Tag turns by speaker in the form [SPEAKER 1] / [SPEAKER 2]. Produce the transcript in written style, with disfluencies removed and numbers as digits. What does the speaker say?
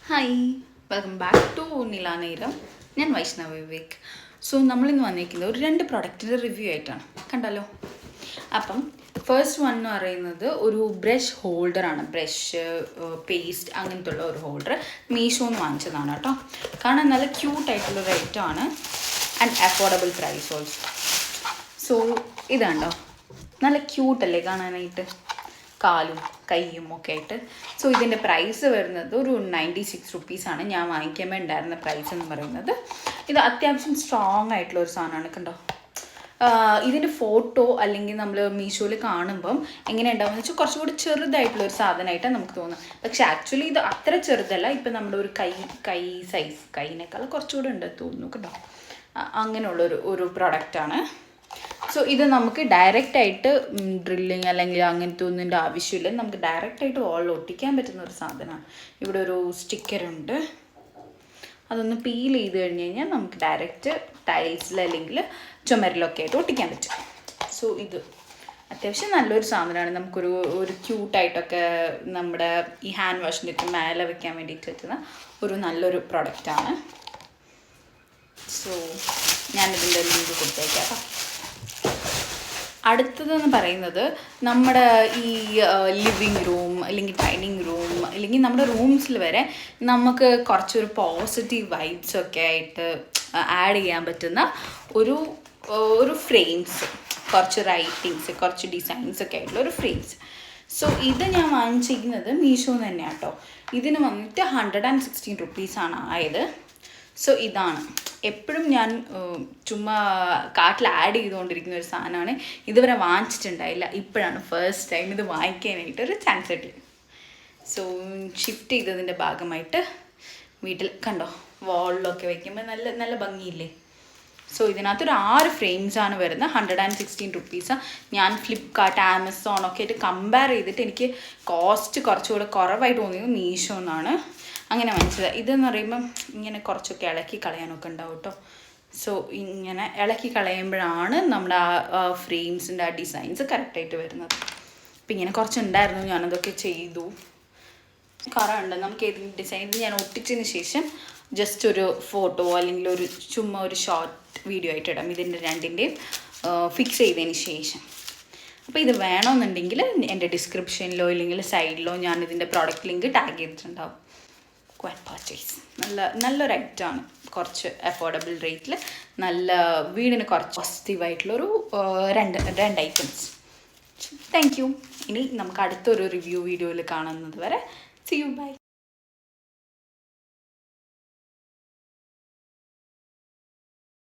[SPEAKER 1] Hi, welcome back to Nilaneram. ഞാൻ Vaishnav Vivek. So നമ്മളിന്ന് വന്നിരിക്കുന്നത് ഒരു 2 പ്രൊഡക്റ്റിൻ്റെ റിവ്യൂ ആയിട്ടാണ്. കണ്ടല്ലോ. അപ്പം ഫസ്റ്റ് വൺ എന്ന് പറയുന്നത് ഒരു ബ്രഷ് ഹോൾഡറാണ്. ബ്രഷ്, പേസ്റ്റ് അങ്ങനത്തെ ഉള്ള ഒരു ഹോൾഡർ മീഷോന്ന് വാങ്ങിച്ചതാണ് കേട്ടോ. കാണാൻ നല്ല ക്യൂട്ടായിട്ടുള്ളൊരു ഐറ്റമാണ് and affordable price also. So ഇതാണ്ടോ, നല്ല ക്യൂട്ടല്ലേ കാണാനായിട്ട്, കാലും കൈയും ഒക്കെ ആയിട്ട്. സോ ഇതിൻ്റെ പ്രൈസ് വരുന്നത് ഒരു 96 റുപ്പീസാണ് ഞാൻ വാങ്ങിക്കുമ്പോൾ ഉണ്ടായിരുന്ന പ്രൈസ് എന്ന് പറയുന്നത്. ഇത് അത്യാവശ്യം സ്ട്രോങ് ആയിട്ടുള്ള ഒരു സാധനമാണ്. കണ്ടോ, ഇതിൻ്റെ ഫോട്ടോ അല്ലെങ്കിൽ നമ്മൾ മീഷോയിൽ കാണുമ്പം എങ്ങനെ ഉണ്ടാവുമെന്ന് വെച്ചാൽ കുറച്ചുകൂടി ചെറുതായിട്ടുള്ളൊരു സാധനമായിട്ടാണ് നമുക്ക് തോന്നുന്നത്. പക്ഷേ ആക്ച്വലി ഇത് അത്ര ചെറുതല്ല. ഇപ്പം നമ്മുടെ ഒരു കൈ സൈസ്, കൈനേക്കാൾ കുറച്ചുകൂടെ ഉണ്ട് തോന്നുന്നു കേട്ടോ. അങ്ങനെയുള്ളൊരു പ്രൊഡക്റ്റാണ്. സോ ഇത് നമുക്ക് ഡയറക്റ്റായിട്ട് ഡ്രില്ലിങ് അല്ലെങ്കിൽ അങ്ങനത്തെ ഒന്നിൻ്റെ ആവശ്യമില്ല. നമുക്ക് ഡയറക്റ്റായിട്ട് വാളിൽ ഒട്ടിക്കാൻ പറ്റുന്ന ഒരു സാധനമാണ്. ഇവിടെ ഒരു സ്റ്റിക്കറുണ്ട്. അതൊന്ന് പീൽ ചെയ്ത് കഴിഞ്ഞ് കഴിഞ്ഞാൽ നമുക്ക് ഡയറക്റ്റ് ടൈൽസിൽ അല്ലെങ്കിൽ ചുമരിലൊക്കെ ആയിട്ട് ഒട്ടിക്കാൻ പറ്റും. സോ ഇത് അത്യാവശ്യം നല്ലൊരു സാധനമാണ്. നമുക്കൊരു ക്യൂട്ടായിട്ടൊക്കെ നമ്മുടെ ഈ ഹാൻഡ് വാഷിൻ്റെ ഒക്കെ മേലെ വെക്കാൻ വേണ്ടിയിട്ട് പറ്റുന്ന ഒരു നല്ലൊരു പ്രൊഡക്റ്റാണ്. സോ ഞാനിതിൻ്റെ ലിങ്ക് കൊടുത്തേക്കാം കേട്ടോ. അടുത്തതെന്ന് പറയുന്നത് നമ്മുടെ ഈ ലിവിങ് റൂം അല്ലെങ്കിൽ ഡൈനിങ് റൂം അല്ലെങ്കിൽ നമ്മുടെ റൂംസിൽ വരെ നമുക്ക് കുറച്ചൊരു പോസിറ്റീവ് വൈബ്സൊക്കെ ആയിട്ട് ആഡ് ചെയ്യാൻ പറ്റുന്ന ഒരു ഫ്രെയിംസ്, കുറച്ച് റൈറ്റിങ്സ്, കുറച്ച് ഡിസൈൻസ് ഒക്കെ ആയിട്ടുള്ള ഒരു ഫ്രെയിംസ്. സോ ഇത് ഞാൻ വാങ്ങിച്ചിരിക്കുന്നത് മീഷോന്ന് തന്നെയാണ് കേട്ടോ. ഇതിന് വന്നിട്ട് 116 റുപ്പീസാണ് ആയത്. സോ ഇതാണ് എപ്പോഴും ഞാൻ ചുമ്മാ കാർട്ടിൽ ആഡ് ചെയ്തുകൊണ്ടിരിക്കുന്ന ഒരു സാധനമാണ്. ഇതുവരെ വാങ്ങിച്ചിട്ടുണ്ടായില്ല. ഇപ്പോഴാണ് ഫസ്റ്റ് ടൈം ഇത് വാങ്ങിക്കാനായിട്ടൊരു ചാൻസ് കിട്ടിയത്. സോ ഷിഫ്റ്റ് ചെയ്തതിൻ്റെ ഭാഗമായിട്ട് വീട്ടിൽ കണ്ടോ, വാളിലൊക്കെ വയ്ക്കുമ്പോൾ നല്ല നല്ല ഭംഗിയില്ലേ. സോ ഇതിനകത്തൊരു 6 ഫ്രെയിംസാണ് വരുന്നത്. 116 റുപ്പീസാണ്. ഞാൻ ഫ്ലിപ്കാർട്ട്, ആമസോണൊക്കെ ആയിട്ട് കമ്പയർ ചെയ്തിട്ട് എനിക്ക് കോസ്റ്റ് കുറച്ചുകൂടെ കുറവായിട്ട് തോന്നിയത് മീഷോ എന്നാണ്. അങ്ങനെ വാങ്ങിച്ചത്. ഇതെന്ന് പറയുമ്പം ഇങ്ങനെ കുറച്ചൊക്കെ ഇളക്കി കളയാനൊക്കെ ഉണ്ടാവും കേട്ടോ. സോ ഇങ്ങനെ ഇളക്കി കളയുമ്പോഴാണ് നമ്മുടെ ആ ഫ്രെയിംസിൻ്റെ ആ ഡിസൈൻസ് കറക്റ്റായിട്ട് വരുന്നത്. അപ്പം ഇങ്ങനെ കുറച്ചുണ്ടായിരുന്നു, ഞാനതൊക്കെ ചെയ്തു. കുറവുണ്ട് നമുക്ക് ഏത് ഡിസൈൻ. ഇത് ഞാൻ ഒട്ടിച്ചതിന് ശേഷം ജസ്റ്റ് ഒരു ഫോട്ടോ അല്ലെങ്കിൽ ചുമ്മാ ഒരു ഷോർട്ട് വീഡിയോ ആയിട്ട് ഇടാം ഇതിൻ്റെ രണ്ടിൻ്റെയും ഫിക്സ് ചെയ്തതിന് ശേഷം. അപ്പോൾ ഇത് വേണമെന്നുണ്ടെങ്കിൽ എൻ്റെ ഡിസ്ക്രിപ്ഷനിലോ ഇല്ലെങ്കിൽ സൈഡിലോ ഞാൻ ഇതിൻ്റെ പ്രോഡക്റ്റ് ലിങ്ക് ടാഗ് ചെയ്തിട്ടുണ്ടാവും. പർച്ചേസ് നല്ലൊരു ഐറ്റമാണ്. കുറച്ച് അഫോർഡബിൾ റേറ്റിൽ നല്ല വീടിന് കുറച്ച് പോസിറ്റീവായിട്ടുള്ളൊരു രണ്ട് ഐറ്റംസ്. Thank you. ഇനി നമുക്ക് അടുത്തൊരു റിവ്യൂ വീഡിയോയിൽ കാണുന്നത് വരെ സീ യു, ബൈ.